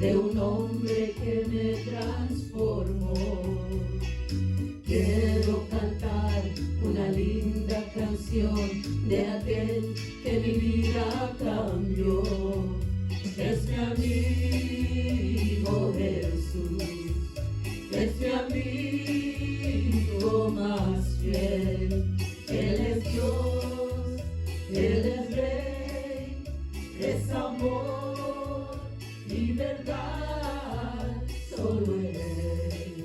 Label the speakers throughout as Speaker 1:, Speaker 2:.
Speaker 1: de un hombre que me transformó. Quiero cantar una linda canción de aquel que mi vida cambió. Es mi amigo Jesús, es mi amigo más fiel. Él es Dios, Él es Rey, es amor y verdad. Solo en Él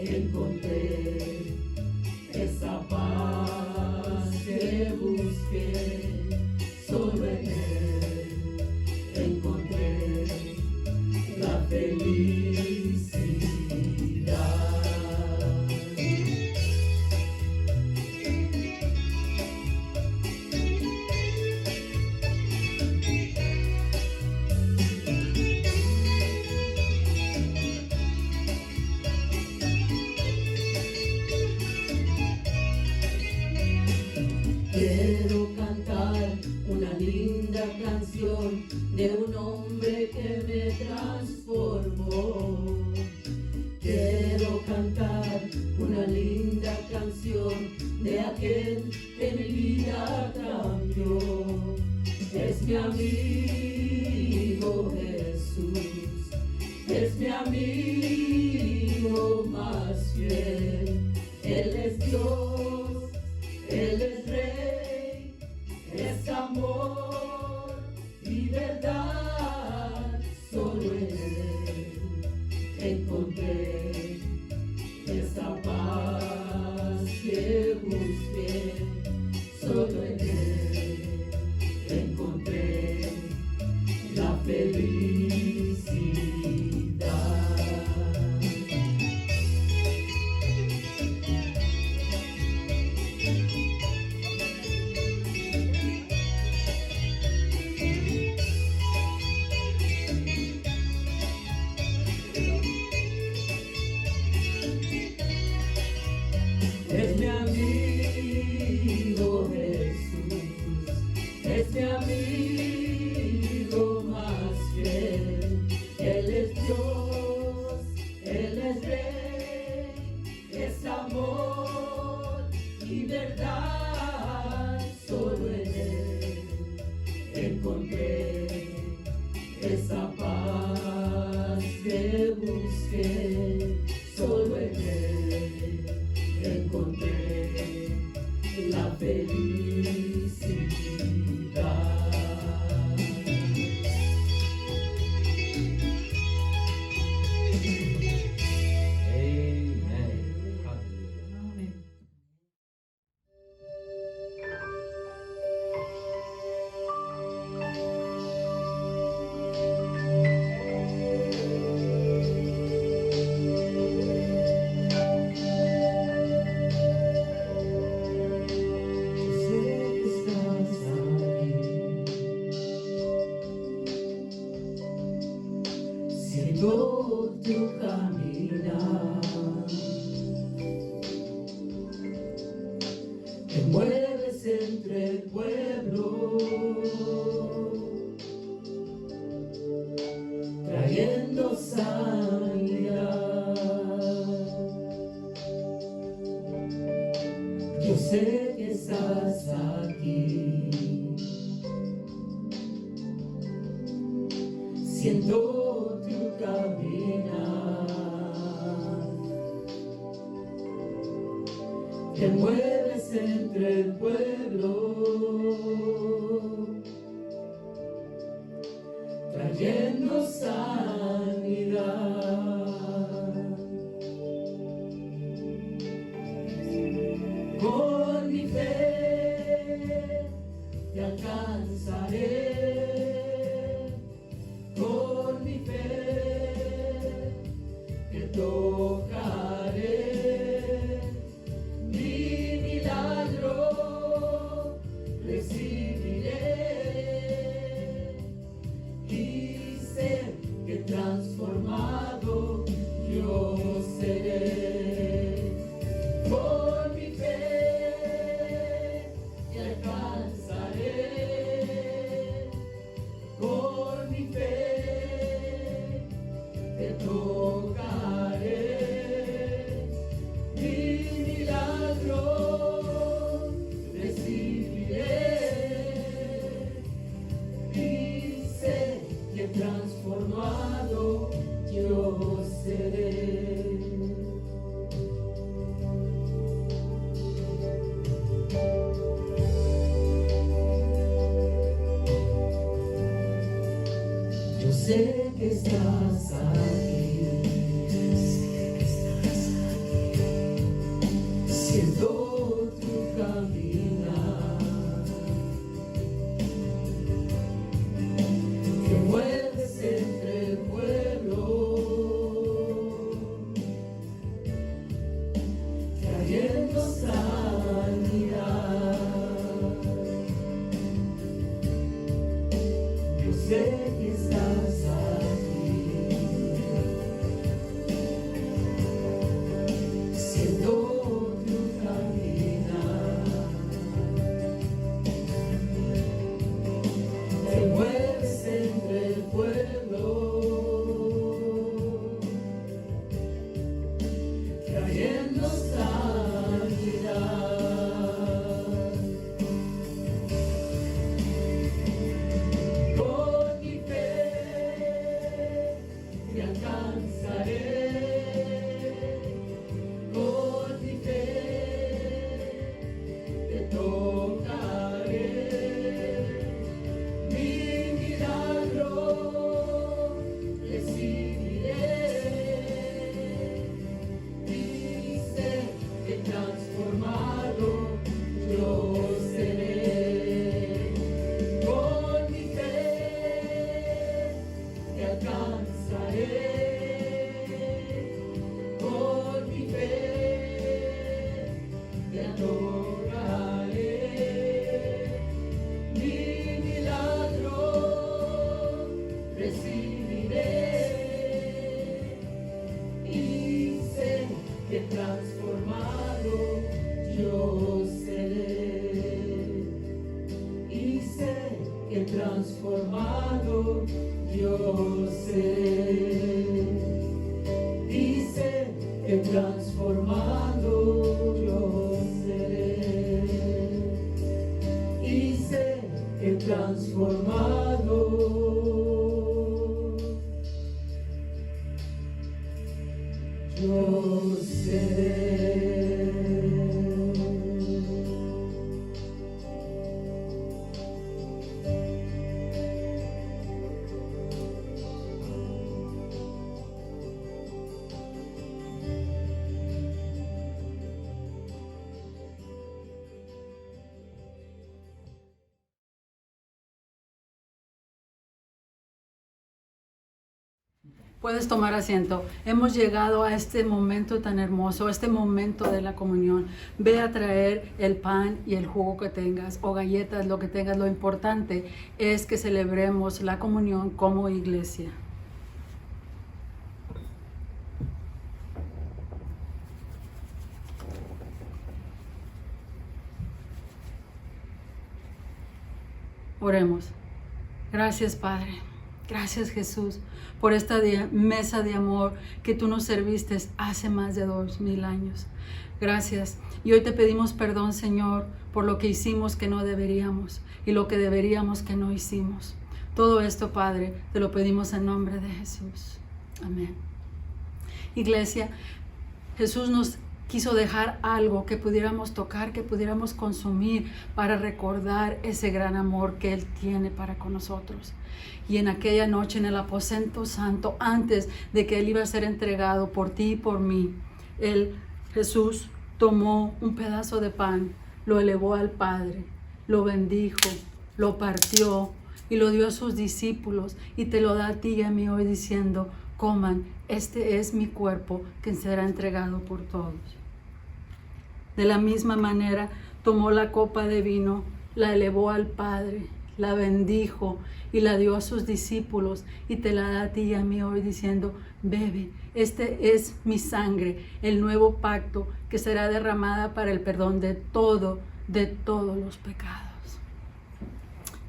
Speaker 1: encontré esa paz que busqué. Solo en Él encontré la felicidad. Quiero cantar una linda canción de un hombre que me transformó. Quiero cantar una linda canción de aquel que mi vida cambió. Es mi amigo Jesús, es mi amigo más fiel. Él es Dios, Él es Rey, es amor y verdad. Solo en Él encontré esa paz que busqué. Solo en Él encontré la felicidad. Es mi amigo Jesús, es mi amigo más fiel. Él es Dios, Él es Rey, es amor y verdad. Solo en Él encontré esa paz que busqué. Solo en Él encontré la felicidad. Amen. Amen. Siento tu caminar, te mueves entre el pueblo, trayendo sanidad. Yo sé que estás aquí, siento tu caminar, te mueves entre el pueblo, trayendo sanidad. Con mi fe te alcanzaré. Con mi fe te tocaré, mi milagro recibiré y sé que transformado yo sé que estás aquí. Siento tu caminar, que mueves entre el pueblo, trayendo sanidad. Yo sé que estás aquí. Siento tu caminar, te mueves entre el pueblo, trayendo sanidad. Con mi fe te alcanzaré, con mi fe te tocaré, mi milagro recibiré, dice que transformado yo seré. Con mi fe te alcanzaré, con mi fe te adoraré, mi milagro recibiré, y sé que transformado yo seré, y sé que transformado yo seré, y sé que transformado yo seré, y sé que transformado yo seré.
Speaker 2: Puedes tomar asiento. Hemos llegado a este momento tan hermoso, este momento de la comunión. Ve a traer el pan y el jugo que tengas o galletas, lo que tengas. Lo importante es que celebremos la comunión como iglesia. Oremos. Gracias, Padre. Gracias, Jesús, por esta mesa de amor que tú nos serviste hace más de 2000 años. Gracias. Y hoy te pedimos perdón, Señor, por lo que hicimos que no deberíamos y lo que deberíamos que no hicimos. Todo esto, Padre, te lo pedimos en nombre de Jesús. Amén. Iglesia, Jesús nos quiso dejar algo que pudiéramos tocar, que pudiéramos consumir para recordar ese gran amor que Él tiene para con nosotros. Y en aquella noche en el aposento santo, antes de que Él iba a ser entregado por ti y por mí, Jesús tomó un pedazo de pan, lo elevó al Padre, lo bendijo, lo partió y lo dio a sus discípulos y te lo da a ti y a mí hoy diciendo: coman, este es mi cuerpo que será entregado por todos. De la misma manera tomó la copa de vino, la elevó al Padre, la bendijo y la dio a sus discípulos y te la da a ti y a mí hoy diciendo: bebe, este es mi sangre, el nuevo pacto que será derramada para el perdón de todos los pecados.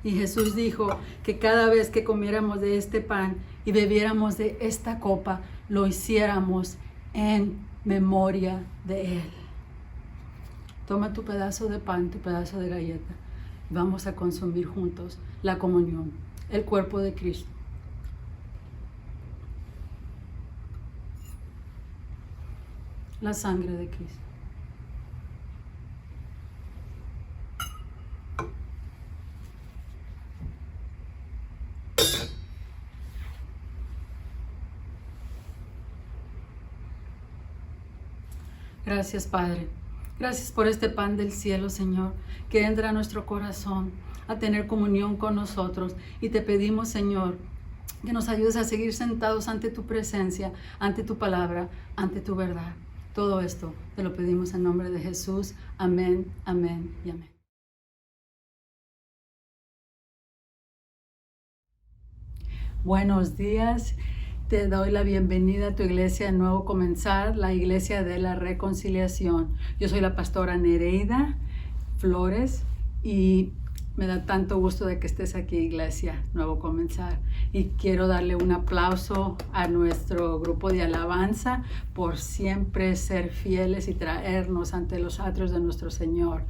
Speaker 2: Y Jesús dijo que cada vez que comiéramos de este pan y bebiéramos de esta copa, lo hiciéramos en memoria de Él. Toma tu pedazo de pan, tu pedazo de galleta. Vamos a consumir juntos la comunión, el cuerpo de Cristo. La sangre de Cristo. Gracias, Padre. Gracias por este pan del cielo, Señor, que entra a nuestro corazón a tener comunión con nosotros. Y te pedimos, Señor, que nos ayudes a seguir sentados ante tu presencia, ante tu palabra, ante tu verdad. Todo esto te lo pedimos en nombre de Jesús. Amén, amén y amén. Buenos días. Te doy la bienvenida a tu iglesia de Nuevo Comenzar, la Iglesia de la Reconciliación. Yo soy la pastora Nereida Flores y me da tanto gusto de que estés aquí, Iglesia Nuevo Comenzar. Y quiero darle un aplauso a nuestro grupo de alabanza por siempre ser fieles y traernos ante los atrios de nuestro Señor.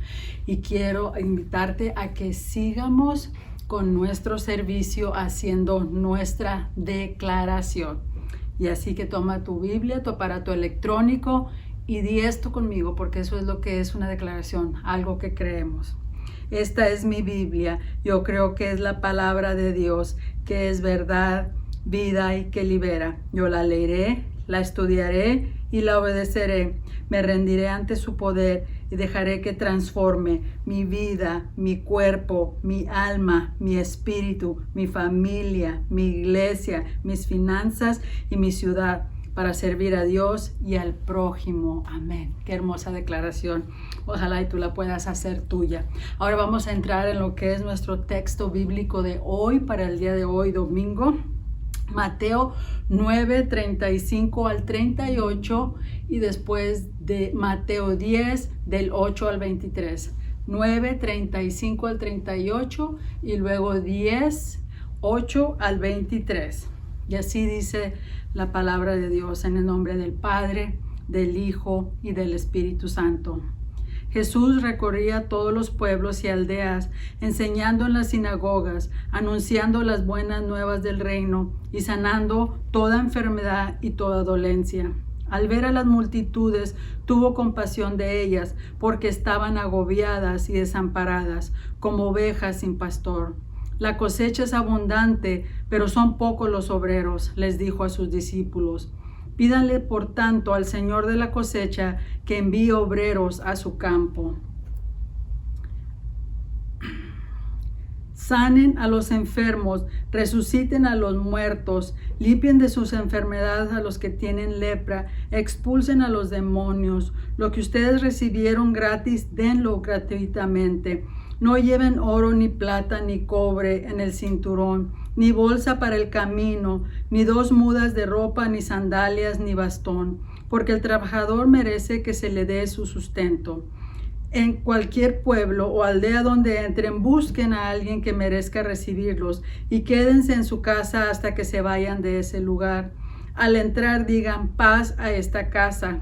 Speaker 2: Y quiero invitarte a que sigamos con nuestro servicio haciendo nuestra declaración. Y así que toma tu Biblia, tu aparato electrónico y di esto conmigo, porque eso es lo que es una declaración, algo que creemos. Esta es mi Biblia. Yo creo que es la palabra de Dios, que es verdad, vida y que libera. Yo la leeré, la estudiaré y la obedeceré. Me rendiré ante su poder y dejaré que transforme mi vida, mi cuerpo, mi alma, mi espíritu, mi familia, mi iglesia, mis finanzas y mi ciudad, para servir a Dios y al prójimo. Amén. Qué hermosa declaración. Ojalá y tú la puedas hacer tuya. Ahora vamos a entrar en lo que es nuestro texto bíblico de hoy, para el día de hoy, domingo. Mateo 9, 35 al 38 y después de Mateo 10, del 8 al 23. 9, 35 al 38 y luego 10, 8 al 23. Y así dice la palabra de Dios, en el nombre del Padre, del Hijo y del Espíritu Santo. Jesús recorría todos los pueblos y aldeas, enseñando en las sinagogas, anunciando las buenas nuevas del reino y sanando toda enfermedad y toda dolencia. Al ver a las multitudes, tuvo compasión de ellas, porque estaban agobiadas y desamparadas, como ovejas sin pastor. La cosecha es abundante, pero son pocos los obreros, les dijo a sus discípulos. Pídanle, por tanto, al Señor de la cosecha que envíe obreros a su campo. Sanen a los enfermos, resuciten a los muertos, limpien de sus enfermedades a los que tienen lepra, expulsen a los demonios. Lo que ustedes recibieron gratis, denlo gratuitamente. No lleven oro, ni plata, ni cobre en el cinturón, ni bolsa para el camino, ni 2 mudas de ropa, ni sandalias, ni bastón, porque el trabajador merece que se le dé su sustento. En cualquier pueblo o aldea donde entren, busquen a alguien que merezca recibirlos y quédense en su casa hasta que se vayan de ese lugar. Al entrar, digan paz a esta casa.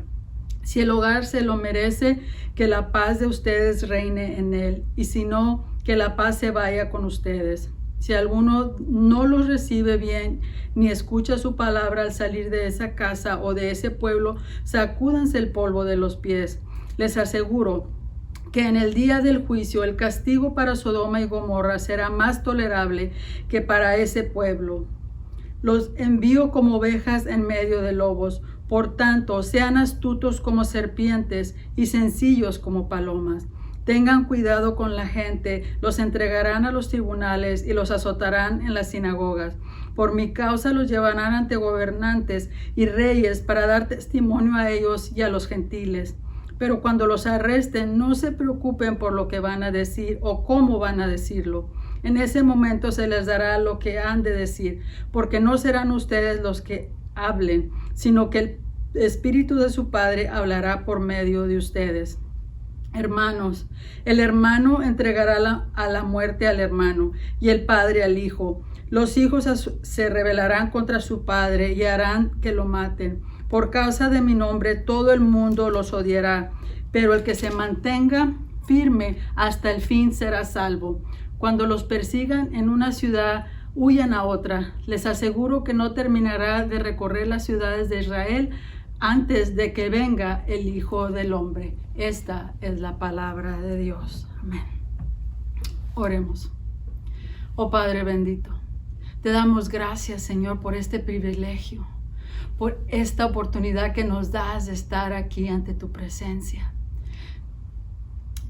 Speaker 2: Si el hogar se lo merece, que la paz de ustedes reine en él, y si no, que la paz se vaya con ustedes. Si alguno no los recibe bien, ni escucha su palabra al salir de esa casa o de ese pueblo, sacúdanse el polvo de los pies. Les aseguro que en el día del juicio el castigo para Sodoma y Gomorra será más tolerable que para ese pueblo. Los envío como ovejas en medio de lobos. Por tanto, sean astutos como serpientes y sencillos como palomas. Tengan cuidado con la gente, los entregarán a los tribunales y los azotarán en las sinagogas. Por mi causa los llevarán ante gobernantes y reyes para dar testimonio a ellos y a los gentiles. Pero cuando los arresten, no se preocupen por lo que van a decir o cómo van a decirlo. En ese momento se les dará lo que han de decir, porque no serán ustedes los que hablen, sino que el Espíritu de su Padre hablará por medio de ustedes. Hermanos, el hermano entregará a la muerte al hermano y el padre al hijo. Los hijos se rebelarán contra su padre y harán que lo maten. Por causa de mi nombre todo el mundo los odiará, pero el que se mantenga firme hasta el fin será salvo. Cuando los persigan en una ciudad, huyan a otra. Les aseguro que no terminará de recorrer las ciudades de Israel antes de que venga el Hijo del Hombre. Esta es la palabra de Dios. Amén. Oremos. Oh Padre bendito, te damos gracias, Señor, por este privilegio. por esta oportunidad que nos das de estar aquí ante tu presencia.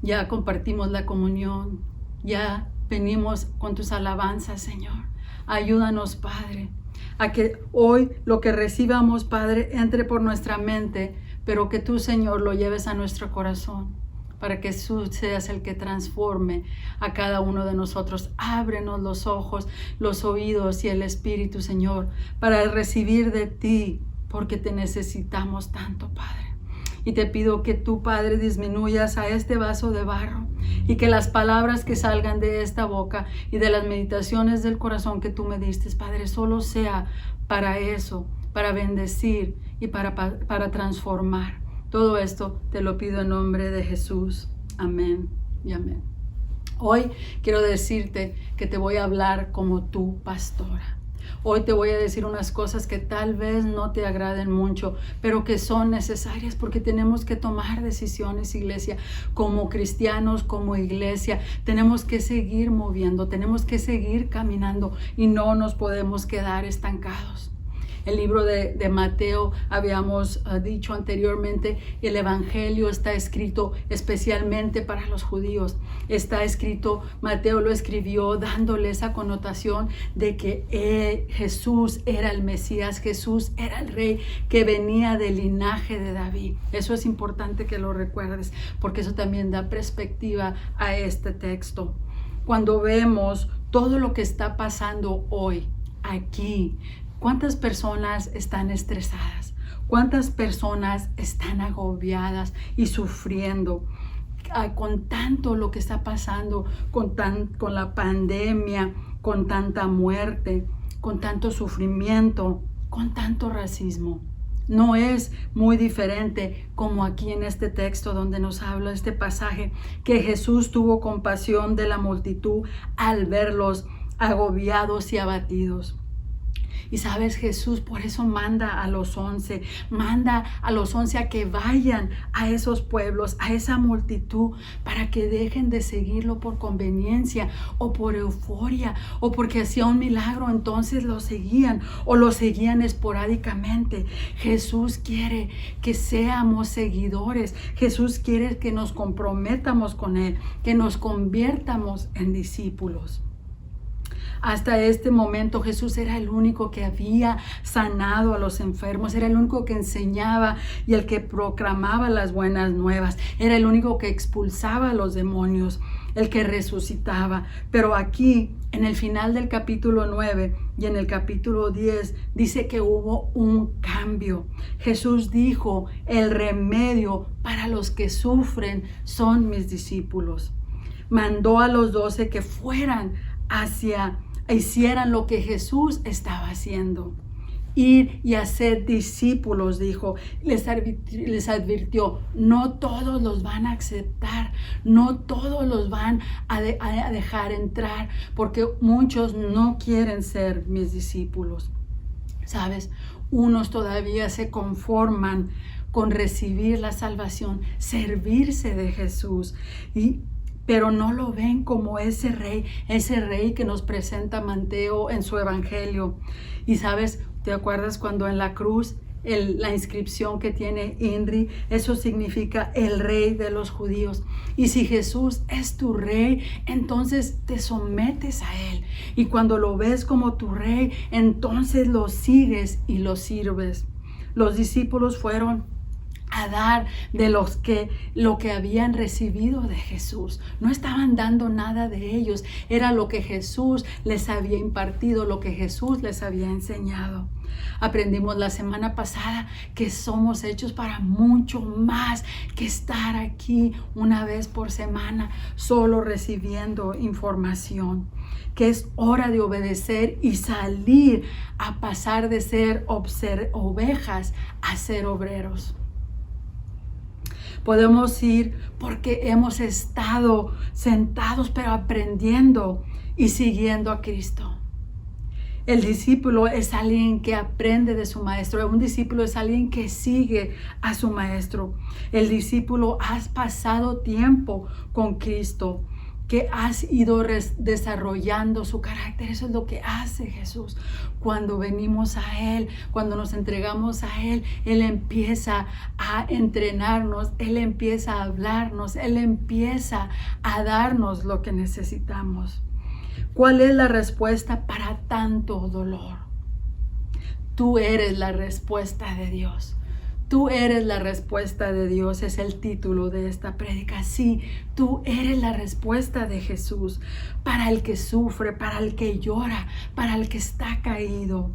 Speaker 2: Ya compartimos la comunión, ya venimos con tus alabanzas, Señor. Ayúdanos, Padre, a que hoy lo que recibamos, Padre, entre por nuestra mente, pero que tú, Señor, lo lleves a nuestro corazón, para que tú seas el que transforme a cada uno de nosotros. Ábrenos los ojos, los oídos y el espíritu, Señor, para recibir de ti, porque te necesitamos tanto, Padre. Y te pido que tú, Padre, disminuyas a este vaso de barro y que las palabras que salgan de esta boca y de las meditaciones del corazón que tú me diste, Padre, solo sea para eso, para bendecir y para transformar. Todo esto te lo pido en nombre de Jesús. Amén y amén. Hoy quiero decirte que te voy a hablar como tu pastora. Hoy te voy a decir unas cosas que tal vez no te agraden mucho, pero que son necesarias porque tenemos que tomar decisiones, iglesia, como cristianos, como iglesia. Tenemos que seguir moviendo, tenemos que seguir caminando y no nos podemos quedar estancados. El libro de Mateo, habíamos dicho anteriormente, el Evangelio está escrito especialmente para los judíos. Está escrito, Mateo lo escribió dándole esa connotación de que Jesús era el Mesías, Jesús era el Rey que venía del linaje de David. Eso es importante que lo recuerdes, porque eso también da perspectiva a este texto. Cuando vemos todo lo que está pasando hoy, aquí, ¿cuántas personas están estresadas? ¿Cuántas personas están agobiadas y sufriendo con tanto lo que está pasando, con la pandemia, con tanta muerte, con tanto sufrimiento, con tanto racismo? No es muy diferente como aquí en este texto donde nos habla este pasaje, que Jesús tuvo compasión de la multitud al verlos agobiados y abatidos. Y sabes, Jesús por eso manda a los 11 a que vayan a esos pueblos, a esa multitud, para que dejen de seguirlo por conveniencia o por euforia o porque hacía un milagro, entonces lo seguían o lo seguían esporádicamente. Jesús quiere que seamos seguidores. Jesús quiere que nos comprometamos con Él, que nos conviertamos en discípulos. Hasta este momento Jesús era el único que había sanado a los enfermos, era el único que enseñaba y el que proclamaba las buenas nuevas, era el único que expulsaba a los demonios, el que resucitaba. Pero aquí en el final del capítulo 9 y en el capítulo 10 dice que hubo un cambio. Jesús dijo: el remedio para los que sufren son mis discípulos. Mandó a los 12 que fueran hicieran lo que Jesús estaba haciendo. Ir y hacer discípulos, dijo. Les advirtió, no todos los van a aceptar, no todos los van a dejar entrar, porque muchos no quieren ser mis discípulos. ¿Sabes? Unos todavía se conforman con recibir la salvación, servirse de Jesús, pero no lo ven como ese rey que nos presenta Mateo en su evangelio. Y sabes, ¿te acuerdas cuando en la cruz la inscripción que tiene INRI? Eso significa el rey de los judíos. Y si Jesús es tu rey, entonces te sometes a Él. Y cuando lo ves como tu rey, entonces lo sigues y lo sirves. Los discípulos fueron a dar de lo que habían recibido de Jesús. No estaban dando nada de ellos, era lo que Jesús les había impartido, lo que Jesús les había enseñado. Aprendimos la semana pasada que somos hechos para mucho más que estar aquí una vez por semana solo recibiendo información, que es hora de obedecer y salir a pasar de ser ovejas a ser obreros. Podemos ir porque hemos estado sentados pero aprendiendo y siguiendo a Cristo. El discípulo es alguien que aprende de su maestro. Un discípulo es alguien que sigue a su maestro. El discípulo ha pasado tiempo con Cristo que has ido desarrollando su carácter. Eso es lo que hace Jesús. Cuando venimos a Él, cuando nos entregamos a Él, Él empieza a entrenarnos, Él empieza a hablarnos, Él empieza a darnos lo que necesitamos. ¿Cuál es la respuesta para tanto dolor? Tú eres la respuesta de Dios. Tú eres la respuesta de Dios, es el título de esta prédica. Sí, tú eres la respuesta de Jesús para el que sufre, para el que llora, para el que está caído.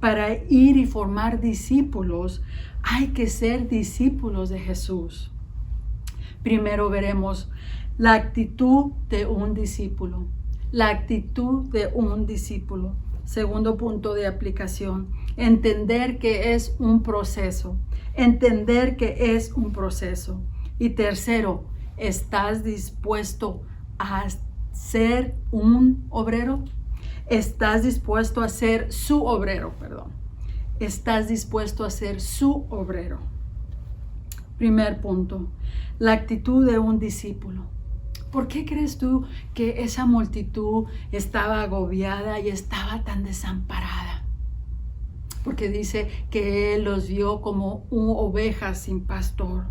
Speaker 2: Para ir y formar discípulos, hay que ser discípulos de Jesús. Primero veremos la actitud de un discípulo. La actitud de un discípulo. Segundo punto de aplicación, entender que es un proceso. Entender que es un proceso. Y tercero, ¿estás dispuesto a ser un obrero? ¿Estás dispuesto a ser su obrero? ¿Estás dispuesto a ser su obrero? Primer punto, la actitud de un discípulo. ¿Por qué crees tú que esa multitud estaba agobiada y estaba tan desamparada? Porque dice que Él los vio como ovejas sin pastor.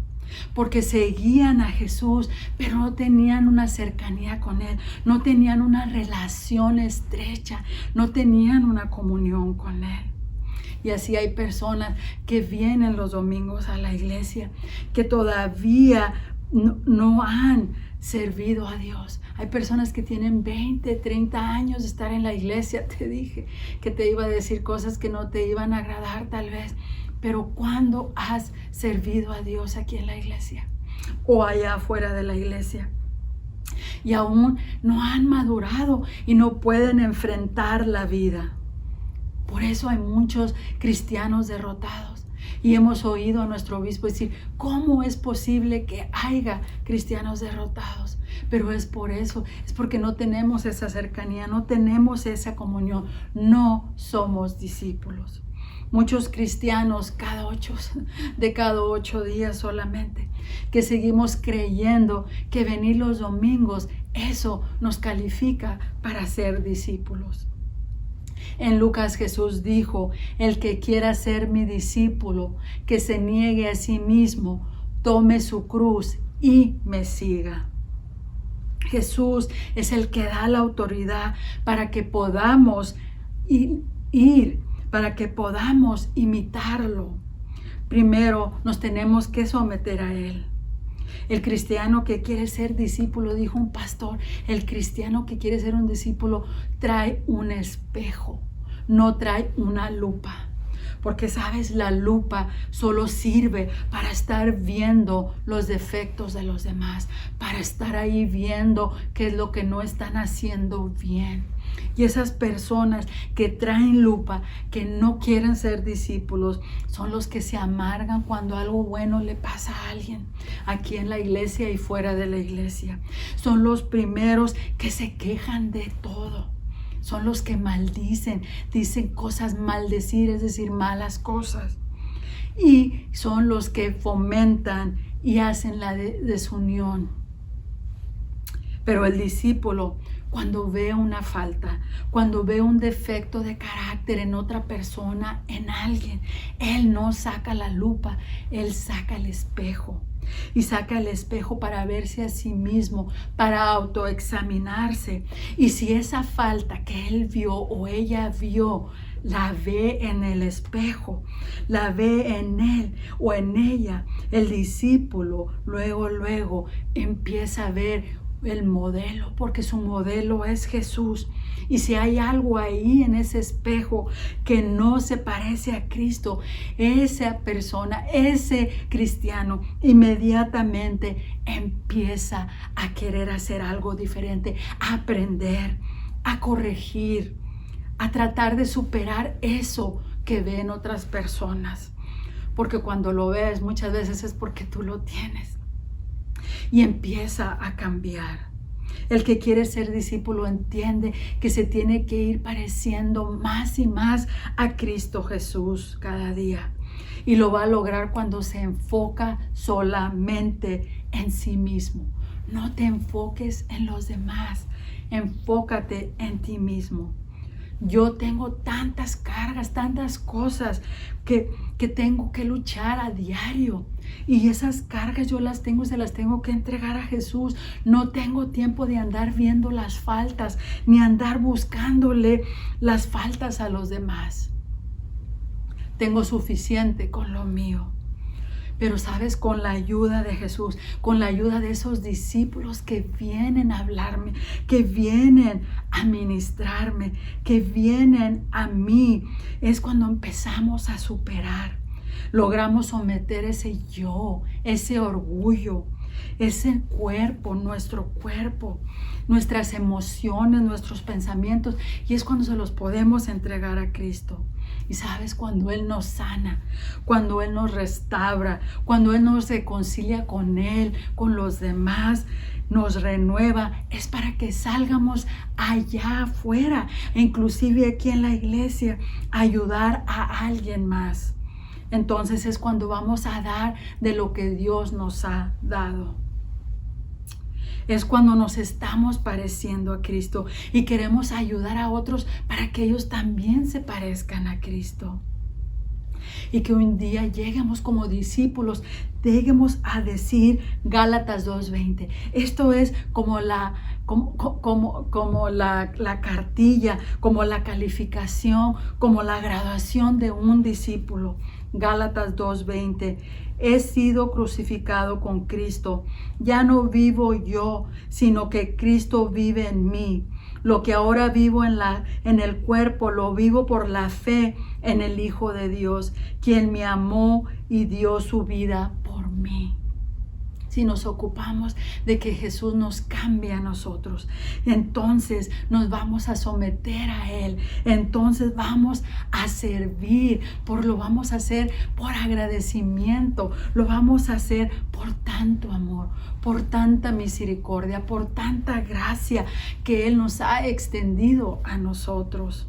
Speaker 2: Porque seguían a Jesús, pero no tenían una cercanía con Él. No tenían una relación estrecha. No tenían una comunión con Él. Y así hay personas que vienen los domingos a la iglesia, que todavía no han servido a Dios. Hay personas que tienen 20, 30 años de estar en la iglesia. Te dije que te iba a decir cosas que no te iban a agradar tal vez, pero ¿cuándo has servido a Dios aquí en la iglesia o allá afuera de la iglesia? Y aún no han madurado y no pueden enfrentar la vida. Por eso hay muchos cristianos derrotados. Y hemos oído a nuestro obispo decir, ¿cómo es posible que haya cristianos derrotados? Pero es por eso, es porque no tenemos esa cercanía, no tenemos esa comunión, no somos discípulos. Muchos cristianos de cada 8 días solamente, que seguimos creyendo que venir los domingos, eso nos califica para ser discípulos. En Lucas Jesús dijo, el que quiera ser mi discípulo, que se niegue a sí mismo, tome su cruz y me siga. Jesús es el que da la autoridad para que podamos ir, para que podamos imitarlo. Primero nos tenemos que someter a Él. El cristiano que quiere ser discípulo, dijo un pastor, el cristiano que quiere ser un discípulo trae un espejo, no trae una lupa. Porque sabes, la lupa solo sirve para estar viendo los defectos de los demás, para estar ahí viendo qué es lo que no están haciendo bien. Y esas personas que traen lupa, que no quieren ser discípulos, son los que se amargan cuando algo bueno le pasa a alguien, aquí en la iglesia y fuera de la iglesia. Son los primeros que se quejan de todo. Son los que maldicen, dicen cosas maldecir, es decir, malas cosas. Y son los que fomentan y hacen la desunión. Pero el discípulo, cuando ve una falta, cuando ve un defecto de carácter en otra persona, en alguien, él no saca la lupa, él saca el espejo. Y saca el espejo para verse a sí mismo, para autoexaminarse. Y si esa falta que él vio o ella vio, la ve en el espejo, la ve en él o en ella, el discípulo luego empieza a ver el modelo, porque su modelo es Jesús. Y si hay algo ahí en ese espejo que no se parece a Cristo, esa persona, ese cristiano, inmediatamente empieza a querer hacer algo diferente, a aprender, a corregir, a tratar de superar eso que ven otras personas. Porque cuando lo ves, muchas veces es porque tú lo tienes. Y empieza a cambiar. El que quiere ser discípulo entiende que se tiene que ir pareciendo más y más a Cristo Jesús cada día. Y lo va a lograr cuando se enfoca solamente en sí mismo. No te enfoques en los demás, enfócate en ti mismo. Yo tengo tantas cargas, tantas cosas que tengo que luchar a diario. Y esas cargas yo las tengo, se las tengo que entregar a Jesús. No tengo tiempo de andar viendo las faltas, ni andar buscándole las faltas a los demás. Tengo suficiente con lo mío. Pero sabes, con la ayuda de Jesús, con la ayuda de esos discípulos que vienen a hablarme, que vienen a ministrarme, que vienen a mí, es cuando empezamos a superar. Logramos someter ese yo, ese orgullo, ese cuerpo, nuestro cuerpo, nuestras emociones, nuestros pensamientos, y es cuando se los podemos entregar a Cristo. Y sabes, cuando Él nos sana, cuando Él nos restaura, cuando Él nos reconcilia con Él, con los demás, nos renueva, es para que salgamos allá afuera, e inclusive aquí en la iglesia, a ayudar a alguien más. Entonces es cuando vamos a dar de lo que Dios nos ha dado. Es cuando nos estamos pareciendo a Cristo y queremos ayudar a otros para que ellos también se parezcan a Cristo. Y que un día lleguemos como discípulos, lleguemos a decir Gálatas 2:20. Esto es como la cartilla, como la calificación, como la graduación de un discípulo. Gálatas 2:20. He sido crucificado con Cristo. Ya no vivo yo, sino que Cristo vive en mí. Lo que ahora vivo en el cuerpo, lo vivo por la fe en el Hijo de Dios, quien me amó y dio su vida por mí. Si nos ocupamos de que Jesús nos cambie a nosotros, entonces nos vamos a someter a Él, entonces vamos a servir, lo vamos a hacer por agradecimiento, lo vamos a hacer por tanto amor, por tanta misericordia, por tanta gracia que Él nos ha extendido a nosotros.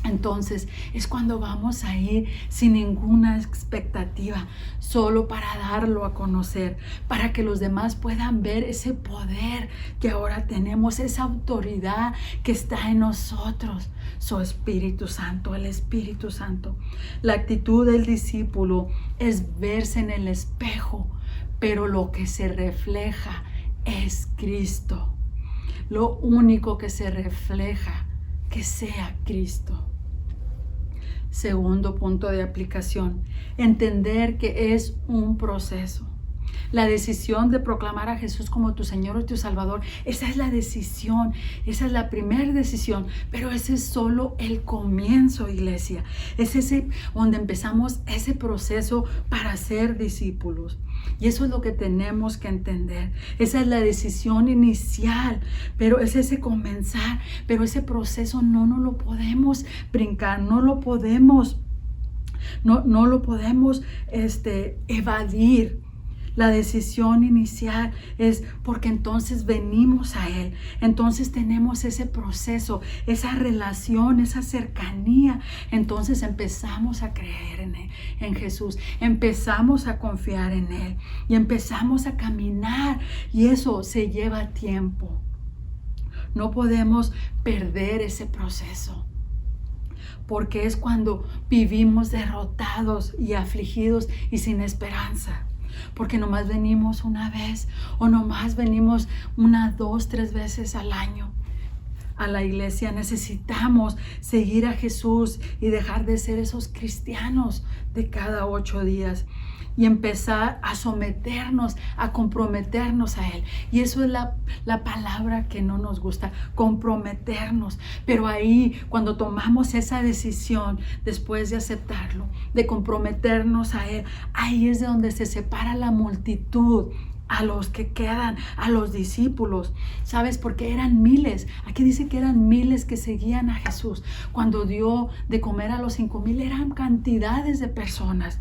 Speaker 2: Entonces es cuando vamos a ir sin ninguna expectativa, solo para darlo a conocer, para que los demás puedan ver ese poder que ahora tenemos, esa autoridad que está en nosotros, su Espíritu Santo, el Espíritu Santo. La actitud del discípulo es verse en el espejo, pero lo que se refleja es Cristo. Lo único que se refleja, que sea Cristo. Segundo punto de aplicación, entender que es un proceso. La decisión de proclamar a Jesús como tu Señor o tu Salvador, esa es la decisión, esa es la primera decisión, pero ese es solo el comienzo, iglesia. Es ese donde empezamos ese proceso para ser discípulos. Y eso es lo que tenemos que entender. Esa es la decisión inicial, pero es ese comenzar, pero ese proceso no lo podemos brincar, no lo podemos evadir. La decisión inicial es porque entonces venimos a Él, entonces tenemos ese proceso, esa relación, esa cercanía, entonces empezamos a creer en Jesús, empezamos a confiar en Él y empezamos a caminar, y eso se lleva tiempo. No podemos perder ese proceso, porque es cuando vivimos derrotados y afligidos y sin esperanza. Porque nomás venimos una vez o nomás venimos 1, 2, 3 veces al año a la iglesia. Necesitamos seguir a Jesús y dejar de ser esos cristianos de cada 8 días y empezar a someternos, a comprometernos a Él. Y eso es la palabra que no nos gusta, comprometernos. Pero ahí, cuando tomamos esa decisión, después de aceptarlo, de comprometernos a Él, ahí es de donde se separa la multitud a los que quedan, a los discípulos. ¿Sabes? Porque eran miles. Aquí dice que eran miles que seguían a Jesús. Cuando dio de comer a los 5,000, eran cantidades de personas.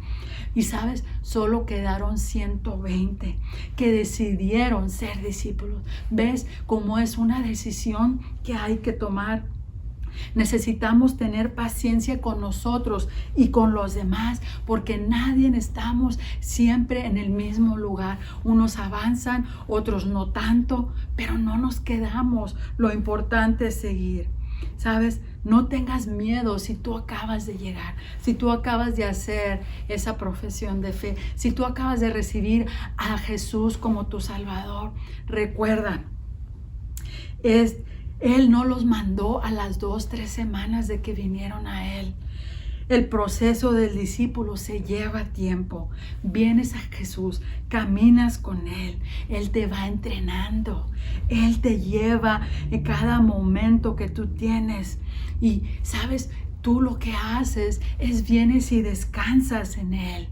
Speaker 2: Y sabes, solo quedaron 120 que decidieron ser discípulos. ¿Ves cómo es una decisión que hay que tomar? Necesitamos tener paciencia con nosotros y con los demás, porque nadie estamos siempre en el mismo lugar. Unos avanzan, otros no tanto, pero no nos quedamos. Lo importante es seguir. ¿Sabes? No tengas miedo si tú acabas de llegar, si tú acabas de hacer esa profesión de fe, si tú acabas de recibir a Jesús como tu Salvador. Recuerda, Él no los mandó a las 2-3 semanas de que vinieron a Él. El proceso del discípulo se lleva tiempo. Vienes a Jesús, caminas con Él, Él te va entrenando, Él te lleva en cada momento que tú tienes. Y sabes, tú lo que haces es vienes y descansas en Él.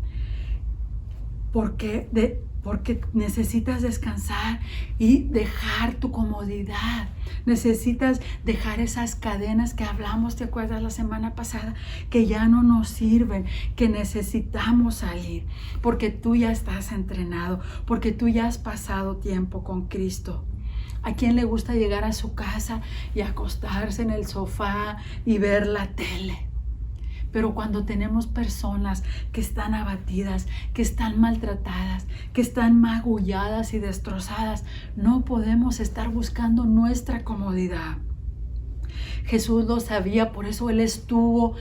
Speaker 2: Porque necesitas descansar y dejar tu comodidad. Necesitas dejar esas cadenas que hablamos, ¿te acuerdas la semana pasada? Que ya no nos sirven, que necesitamos salir. Porque tú ya estás entrenado, porque tú ya has pasado tiempo con Cristo. ¿A quién le gusta llegar a su casa y acostarse en el sofá y ver la tele? Pero cuando tenemos personas que están abatidas, que están maltratadas, que están magulladas y destrozadas, no podemos estar buscando nuestra comodidad. Jesús lo sabía, por eso Él estuvo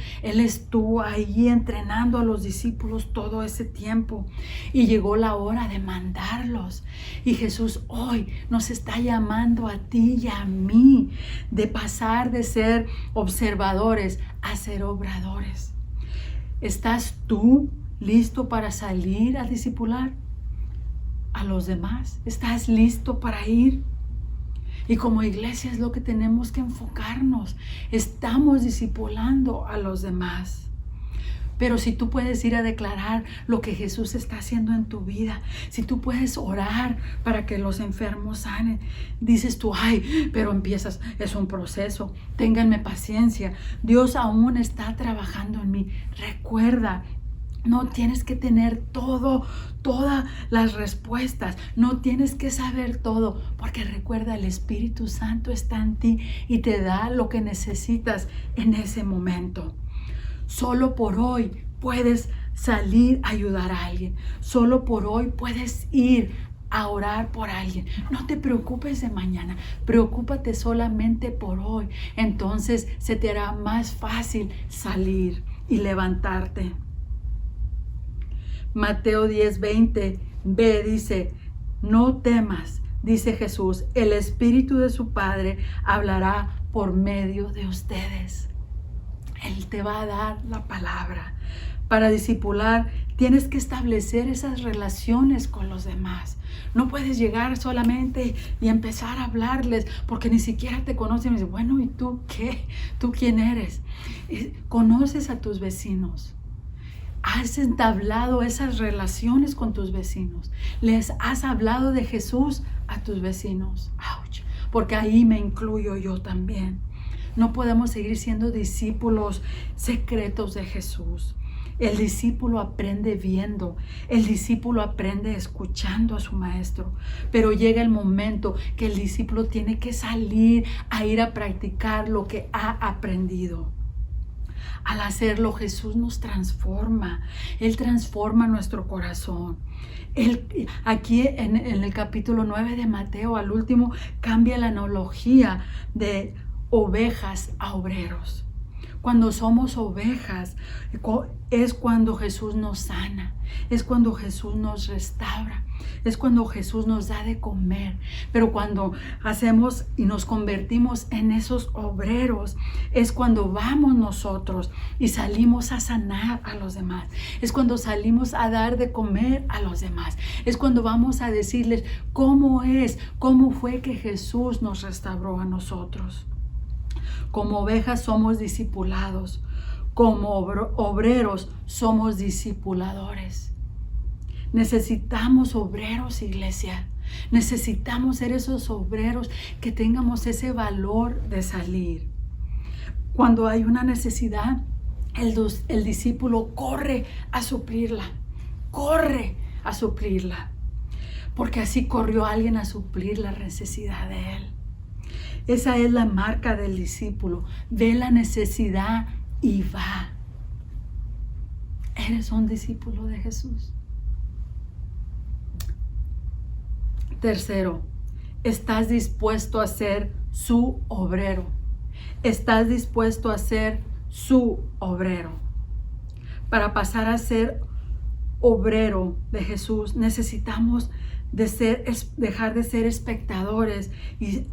Speaker 2: ahí entrenando a los discípulos todo ese tiempo. Y llegó la hora de mandarlos. Y Jesús hoy nos está llamando a ti y a mí de pasar de ser observadores a ser obradores. ¿Estás tú listo para salir a discipular a los demás? ¿Estás listo para ir? Y como iglesia es lo que tenemos que enfocarnos. Estamos discipulando a los demás. Pero si tú puedes ir a declarar lo que Jesús está haciendo en tu vida, si tú puedes orar para que los enfermos sanen, dices tú, ay, pero empiezas, es un proceso, ténganme paciencia, Dios aún está trabajando en mí. Recuerda, no tienes que tener todas las respuestas, no tienes que saber todo, porque recuerda, el Espíritu Santo está en ti y te da lo que necesitas en ese momento. Solo por hoy puedes salir a ayudar a alguien, solo por hoy puedes ir a orar por alguien. No te preocupes de mañana, preocúpate solamente por hoy. Entonces se te hará más fácil salir y levantarte. Mateo 10:20b dice, no temas, dice Jesús, el Espíritu de su Padre hablará por medio de ustedes. Él te va a dar la palabra. Para discipular tienes que establecer esas relaciones con los demás. No puedes llegar solamente y empezar a hablarles porque ni siquiera te conocen. Y dices, bueno, ¿y tú qué? ¿Tú quién eres? ¿Conoces a tus vecinos? ¿Has entablado esas relaciones con tus vecinos? ¿Les has hablado de Jesús a tus vecinos? ¡Auch! Porque ahí me incluyo yo también. No podemos seguir siendo discípulos secretos de Jesús. El discípulo aprende viendo, el discípulo aprende escuchando a su maestro, pero llega el momento que el discípulo tiene que salir a ir a practicar lo que ha aprendido. Al hacerlo, Jesús nos transforma. Él transforma nuestro corazón. Aquí en el capítulo 9 de Mateo, al último, cambia la analogía de ovejas a obreros. Cuando somos ovejas, es cuando Jesús nos sana, es cuando Jesús nos restaura, es cuando Jesús nos da de comer. Pero cuando hacemos y nos convertimos en esos obreros, es cuando vamos nosotros y salimos a sanar a los demás. Es cuando salimos a dar de comer a los demás. Es cuando vamos a decirles cómo fue que Jesús nos restauró a nosotros. Como ovejas somos discipulados, como obreros somos discipuladores. Necesitamos obreros, iglesia. Necesitamos ser esos obreros que tengamos ese valor de salir. Cuando hay una necesidad, el discípulo corre a suplirla. Corre a suplirla. Porque así corrió alguien a suplir la necesidad de él. Esa es la marca del discípulo. Ve la necesidad y va. Eres un discípulo de Jesús. Tercero, estás dispuesto a ser su obrero. Estás dispuesto a ser su obrero. Para pasar a ser obrero de Jesús, necesitamos dejar de ser espectadores y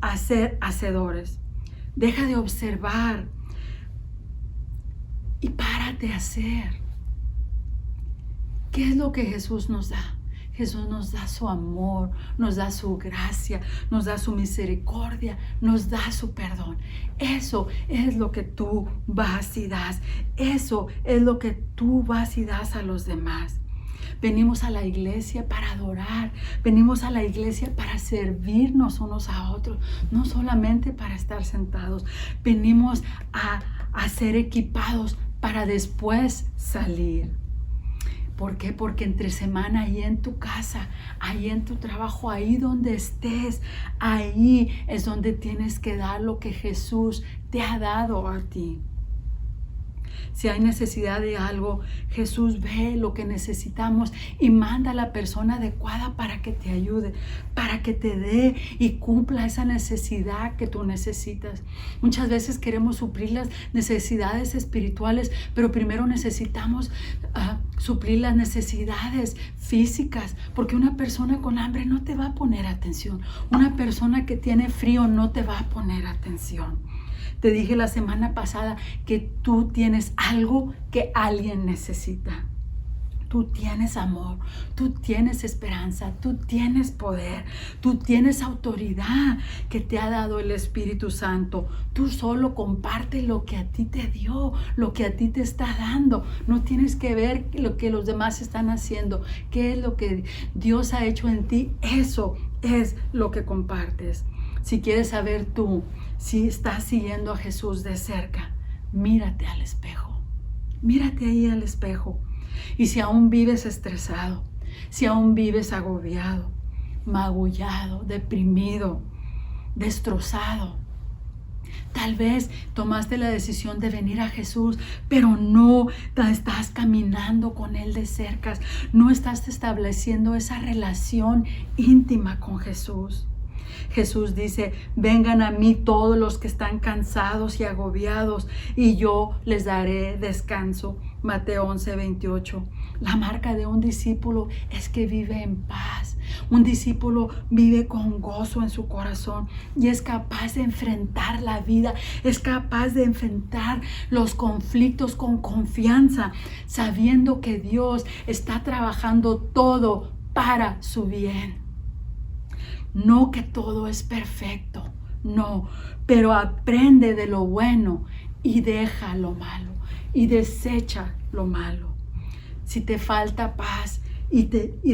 Speaker 2: a ser hacedores. Deja de observar y párate a hacer. ¿Qué es lo que Jesús nos da? Jesús nos da su amor, nos da su gracia, nos da su misericordia, nos da su perdón. Eso es lo que tú vas y das. Eso es lo que tú vas y das a los demás. Venimos a la iglesia para adorar, venimos a la iglesia para servirnos unos a otros, no solamente para estar sentados. Venimos a ser equipados para después salir. ¿Por qué? Porque entre semana, ahí en tu casa, ahí en tu trabajo, ahí donde estés, ahí es donde tienes que dar lo que Jesús te ha dado a ti. Si hay necesidad de algo, Jesús ve lo que necesitamos y manda a la persona adecuada para que te ayude, para que te dé y cumpla esa necesidad que tú necesitas. Muchas veces queremos suplir las necesidades espirituales, pero primero necesitamos suplir las necesidades físicas, porque una persona con hambre no te va a poner atención. Una persona que tiene frío no te va a poner atención. Te dije la semana pasada que tú tienes algo que alguien necesita. Tú tienes amor, tú tienes esperanza, tú tienes poder, tú tienes autoridad que te ha dado el Espíritu Santo. Tú solo comparte lo que a ti te dio, lo que a ti te está dando. No tienes que ver lo que los demás están haciendo, qué es lo que Dios ha hecho en ti. Eso es lo que compartes. Si quieres saber tú si estás siguiendo a Jesús de cerca, mírate al espejo. Mírate ahí al espejo. Y si aún vives estresado, si aún vives agobiado, magullado, deprimido, destrozado, tal vez tomaste la decisión de venir a Jesús, pero no estás caminando con Él de cerca, no estás estableciendo esa relación íntima con Jesús. Jesús dice, vengan a mí todos los que están cansados y agobiados y yo les daré descanso. Mateo 11:28. La marca de un discípulo es que vive en paz. Un discípulo vive con gozo en su corazón y es capaz de enfrentar la vida, es capaz de enfrentar los conflictos con confianza, sabiendo que Dios está trabajando todo para su bien. No que todo es perfecto, no, pero aprende de lo bueno y deja lo malo y desecha lo malo. Si te falta paz y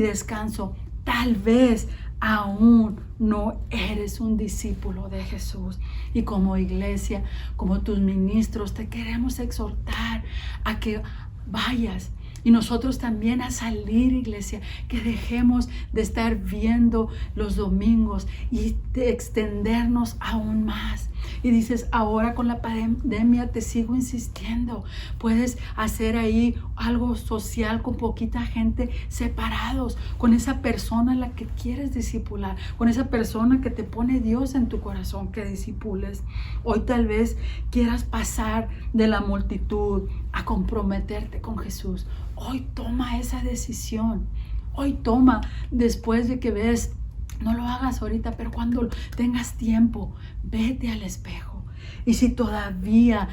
Speaker 2: descanso, tal vez aún no eres un discípulo de Jesús. Y como iglesia, como tus ministros, te queremos exhortar a que vayas. Y nosotros también a salir, iglesia, que dejemos de estar viendo los domingos y de extendernos aún más. Y dices, ahora con la pandemia te sigo insistiendo. Puedes hacer ahí algo social con poquita gente separados, con esa persona a la que quieres discipular, con esa persona que te pone Dios en tu corazón que discipules. Hoy tal vez quieras pasar de la multitud a comprometerte con Jesús. Hoy toma esa decisión. Hoy toma, después de que ves, no lo hagas ahorita, pero cuando tengas tiempo, vete al espejo. Y si todavía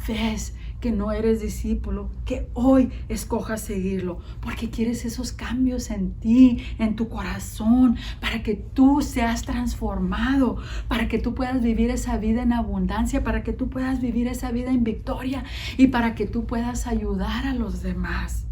Speaker 2: ves que no eres discípulo, que hoy escojas seguirlo, porque quieres esos cambios en ti, en tu corazón, para que tú seas transformado, para que tú puedas vivir esa vida en abundancia, para que tú puedas vivir esa vida en victoria y para que tú puedas ayudar a los demás.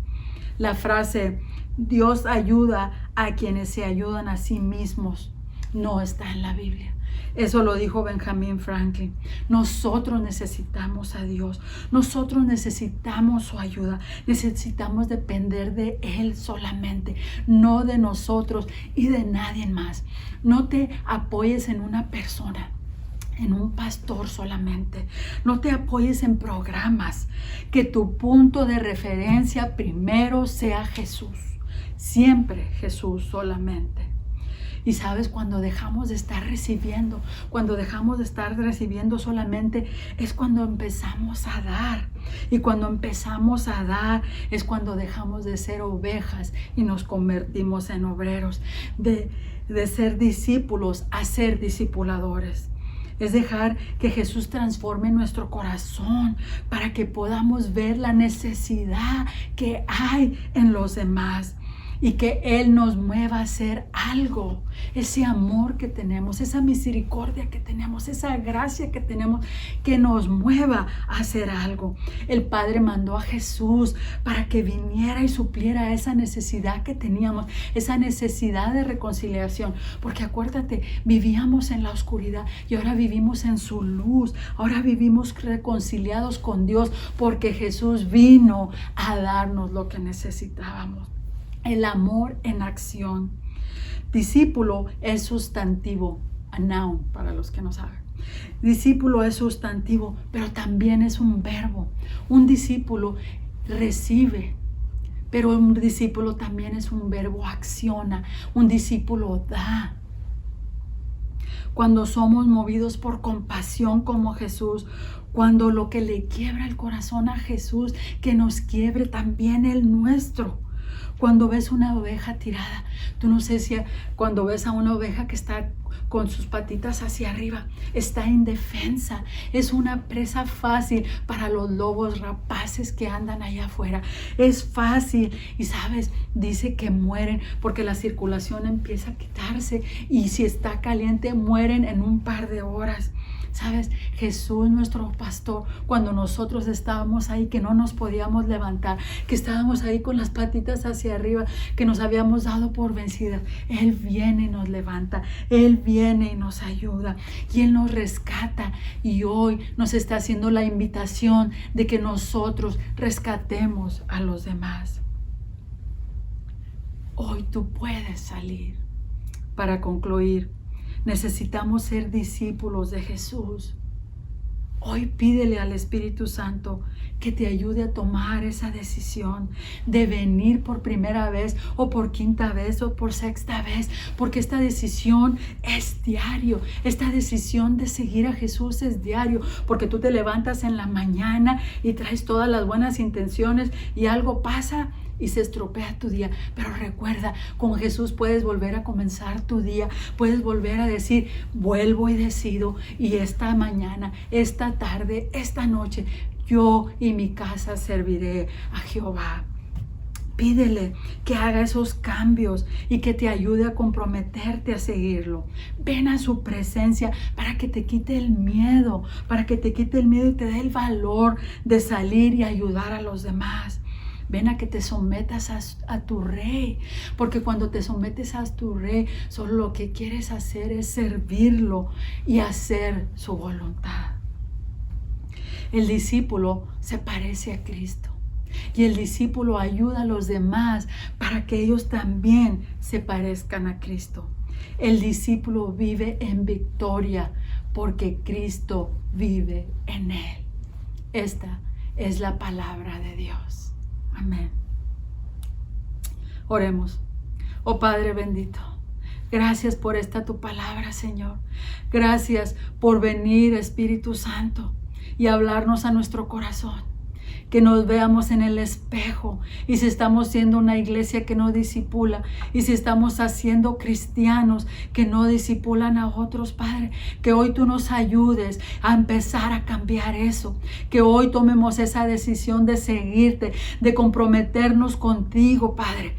Speaker 2: La frase, Dios ayuda a quienes se ayudan a sí mismos, no está en la Biblia. Eso lo dijo Benjamin Franklin. Nosotros necesitamos a Dios. Nosotros necesitamos su ayuda. Necesitamos depender de Él solamente, no de nosotros y de nadie más. No te apoyes en una persona. en un pastor solamente. No te apoyes en programas. Que tu punto de referencia primero sea Jesús. Siempre Jesús solamente. Y sabes, cuando dejamos de estar recibiendo, cuando dejamos de estar recibiendo solamente, es cuando empezamos a dar. Y cuando empezamos a dar, es cuando dejamos de ser ovejas y nos convertimos en obreros. De ser discípulos a ser discipuladores. Es dejar que Jesús transforme nuestro corazón para que podamos ver la necesidad que hay en los demás. Y que Él nos mueva a hacer algo. Ese amor que tenemos, esa misericordia que tenemos, esa gracia que tenemos, que nos mueva a hacer algo. El Padre mandó a Jesús para que viniera y supliera esa necesidad que teníamos, esa necesidad de reconciliación. Porque acuérdate, vivíamos en la oscuridad y ahora vivimos en su luz. Ahora vivimos reconciliados con Dios porque Jesús vino a darnos lo que necesitábamos. El amor en acción. Discípulo es sustantivo, a noun para los que no saben. Discípulo es sustantivo, pero también es un verbo. Un discípulo recibe, pero un discípulo también es un verbo, acciona. Un discípulo da. Cuando somos movidos por compasión como Jesús, cuando lo que le quiebra el corazón a Jesús, que nos quiebre también el nuestro. Cuando ves una oveja tirada, tú no sé si cuando ves a una oveja que está con sus patitas hacia arriba, está indefensa, es una presa fácil para los lobos rapaces que andan allá afuera. Es fácil y sabes, dice que mueren porque la circulación empieza a quitarse y si está caliente mueren en un par de horas. ¿Sabes? Jesús, nuestro pastor, cuando nosotros estábamos ahí, que no nos podíamos levantar, que estábamos ahí con las patitas hacia arriba, que nos habíamos dado por vencidas, Él viene y nos levanta, Él viene y nos ayuda, y Él nos rescata, y hoy nos está haciendo la invitación de que nosotros rescatemos a los demás. Hoy tú puedes salir. Para concluir, necesitamos ser discípulos de Jesús. Hoy pídele al Espíritu Santo que te ayude a tomar esa decisión de venir por primera vez o por quinta vez o por sexta vez, porque esta decisión es diario. Esta decisión de seguir a Jesús es diario, porque tú te levantas en la mañana y traes todas las buenas intenciones y algo pasa y se estropea tu día. Pero recuerda, con Jesús puedes volver a comenzar tu día, puedes volver a decir, vuelvo y decido, y esta mañana, esta tarde, esta noche, yo y mi casa serviré a Jehová. Pídele que haga esos cambios y que te ayude a comprometerte a seguirlo. Ven a su presencia para que te quite el miedo, y te dé el valor de salir y ayudar a los demás. Ven a que te sometas a tu rey, porque cuando te sometes a tu rey, solo lo que quieres hacer es servirlo y hacer su voluntad. El discípulo se parece a Cristo y el discípulo ayuda a los demás para que ellos también se parezcan a Cristo. El discípulo vive en victoria porque Cristo vive en él. Esta es la palabra de Dios. Amén. Oremos. Oh Padre bendito, gracias por esta tu palabra, Señor. Gracias por venir, Espíritu Santo, y hablarnos a nuestro corazón. Que nos veamos en el espejo y si estamos siendo una iglesia que no discipula y si estamos haciendo cristianos que no discipulan a otros, Padre, que hoy tú nos ayudes a empezar a cambiar eso, que hoy tomemos esa decisión de seguirte, de comprometernos contigo, Padre,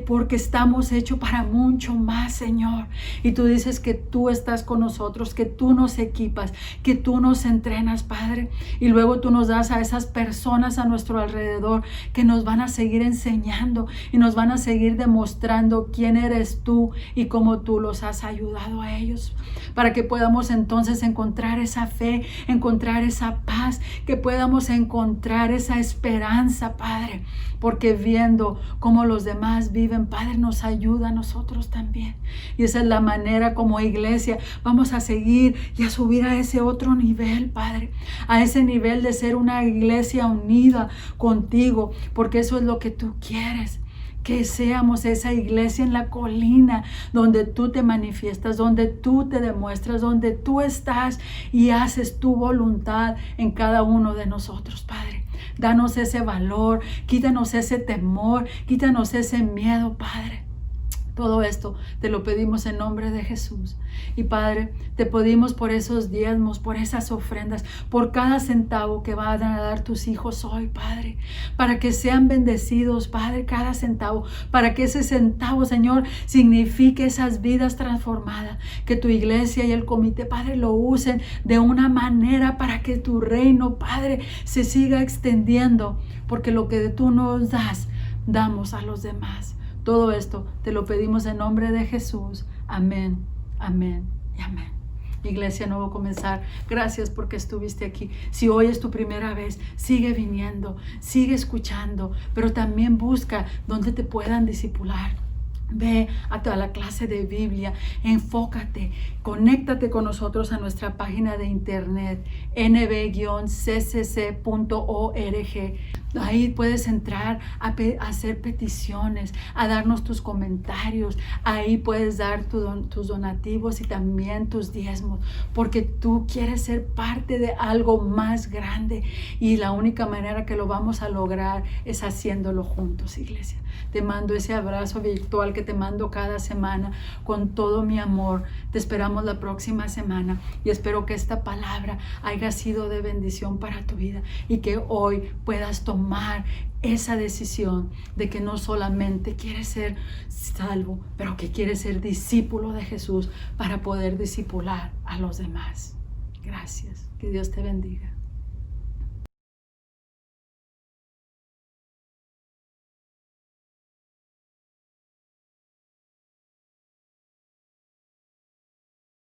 Speaker 2: porque estamos hechos para mucho más, Señor, y tú dices que tú estás con nosotros, que tú nos equipas, que tú nos entrenas, Padre, y luego tú nos das a esas personas personas a nuestro alrededor que nos van a seguir enseñando y nos van a seguir demostrando quién eres tú y cómo tú los has ayudado a ellos, para que podamos entonces encontrar esa fe, encontrar esa paz, que podamos encontrar esa esperanza, Padre, porque viendo cómo los demás viven, Padre, nos ayuda a nosotros también. Y esa es la manera como iglesia vamos a seguir y a subir a ese otro nivel, Padre, a ese nivel de ser una iglesia unida contigo, porque eso es lo que tú quieres. Que seamos esa iglesia en la colina donde tú te manifiestas, donde tú te demuestras, donde tú estás y haces tu voluntad en cada uno de nosotros, Padre. Danos ese valor, quítanos ese temor, quítanos ese miedo, Padre. Todo esto te lo pedimos en nombre de Jesús. Y Padre, te pedimos por esos diezmos, por esas ofrendas, por cada centavo que van a dar tus hijos hoy, Padre, para que sean bendecidos, Padre, cada centavo, para que ese centavo, Señor, signifique esas vidas transformadas, que tu iglesia y el comité, Padre, lo usen de una manera para que tu reino, Padre, se siga extendiendo, porque lo que tú nos das, damos a los demás. Todo esto te lo pedimos en nombre de Jesús. Amén, amén y amén. Iglesia Nuevo Comenzar, gracias porque estuviste aquí. Si hoy es tu primera vez, sigue viniendo, sigue escuchando, pero también busca donde te puedan discipular. Ve a toda la clase de Biblia, enfócate, conéctate con nosotros a nuestra página de internet nb-ccc.org. Ahí puedes entrar a hacer peticiones, a darnos tus comentarios. Ahí puedes dar tus donativos y también tus diezmos, porque tú quieres ser parte de algo más grande y la única manera que lo vamos a lograr es haciéndolo juntos, iglesia. Te mando ese abrazo virtual que te mando cada semana con todo mi amor. Te esperamos la próxima semana y espero que esta palabra haya sido de bendición para tu vida y que hoy puedas tomar esa decisión de que no solamente quieres ser salvo, pero que quieres ser discípulo de Jesús para poder discipular a los demás. Gracias. Que Dios te bendiga.